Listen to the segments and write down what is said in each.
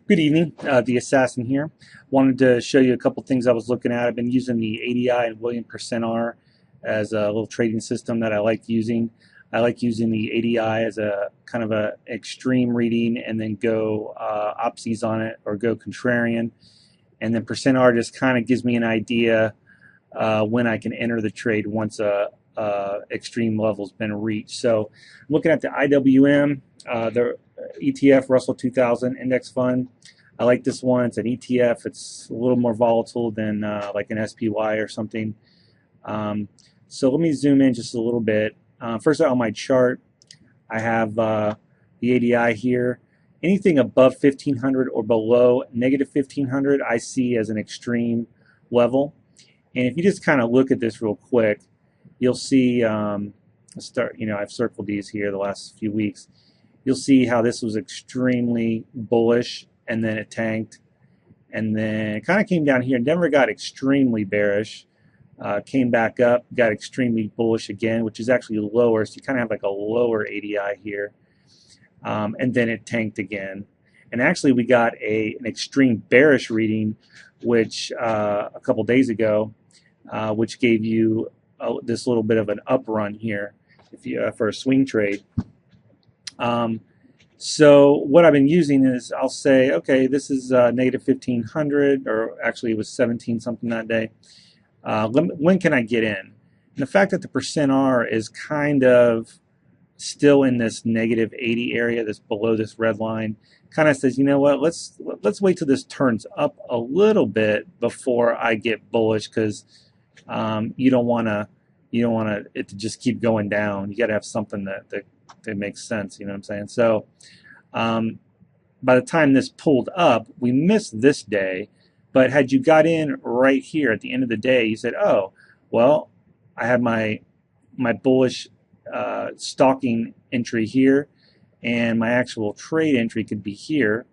Good evening, the Assassin here. Wanted to show you a couple things I was looking at. I've been using the ADI and William Percent R as a little trading system that I like using. I like using the ADI as a kind of a extreme reading and then go opsies on it or go contrarian. And then Percent R just kind of gives me an idea when I can enter the trade once a extreme level's been reached. So I'm looking at the IWM, the ETF Russell 2000 Index Fund. I like this one. It's an ETF. It's a little more volatile than like an SPY or something. So let me zoom in just a little bit. First on my chart, I have the ADI here. Anything above 1500 or below negative 1500 I see as an extreme level. And if you just kind of look at this real quick, you'll see, I've circled these here the last few weeks. You'll see how this was extremely bullish and then it tanked. And then it kind of came down here. Never got extremely bearish. Came back up, got extremely bullish again, which is actually lower. So you kind of have like a lower ADI here. And then it tanked again. And actually we got an extreme bearish reading, which a couple days ago, which gave you this little bit of an up run here if you, for a swing trade. So what I've been using is I'll say, okay, this is negative 1500, or actually it was 17 something that day. When can I get in? And the fact that the Percent R is kind of still in this negative 80 area, that's below this red line, kind of says, you know what, let's wait till this turns up a little bit before I get bullish, because you don't want it to just keep going down. You got to have something that makes sense. You know what I'm saying? So by the time this pulled up, we missed this day. But had you got in right here at the end of the day, you said, oh, well, I have my bullish stalking entry here, and my actual trade entry could be here.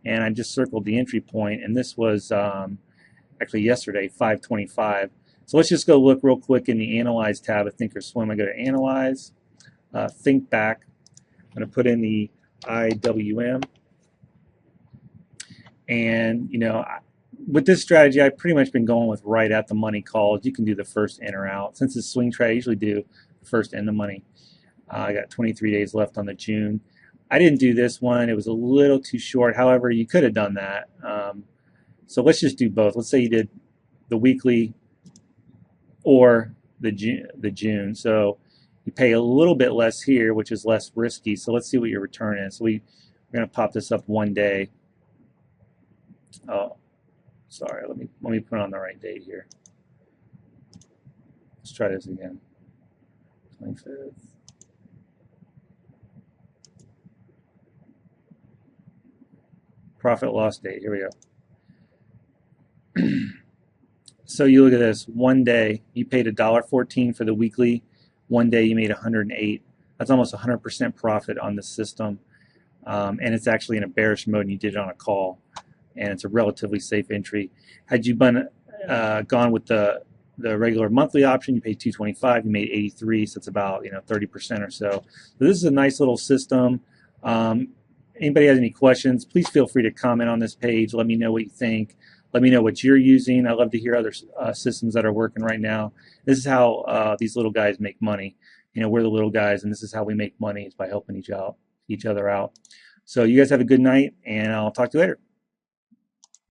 And I just circled the entry point, and this was actually yesterday, 525. So let's just go look real quick in the Analyze tab of Thinkorswim. I go to Analyze, Think Back. I'm going to put in the IWM. And, with this strategy, I've pretty much been going with right at the money calls. You can do the first in or out. Since it's swing trade, I usually do the first in the money. I got 23 days left on the June. I didn't do this one. It was a little too short. However, you could have done that. So let's just do both. Let's say you did the weekly or the June. So you pay a little bit less here, which is less risky. So let's see what your return is. So we're going to pop this up one day. Oh, sorry. Let me put on the right date here. Let's try this again. 25th. Profit loss date. Here we go. So you look at this. One day you paid $1.14 for the weekly. One day you made 108. That's almost 100% profit on the system, and it's actually in a bearish mode, and you did it on a call, and it's a relatively safe entry. Had you gone with the regular monthly option, you paid 225. You made 83, so it's about 30% or so. So this is a nice little system. Anybody has any questions, please feel free to comment on this page. Let me know what you think. Let me know what you're using. I love to hear other systems that are working right now. This is how these little guys make money. We're the little guys, and this is how we make money, is by helping each other out. So you guys have a good night, and I'll talk to you later.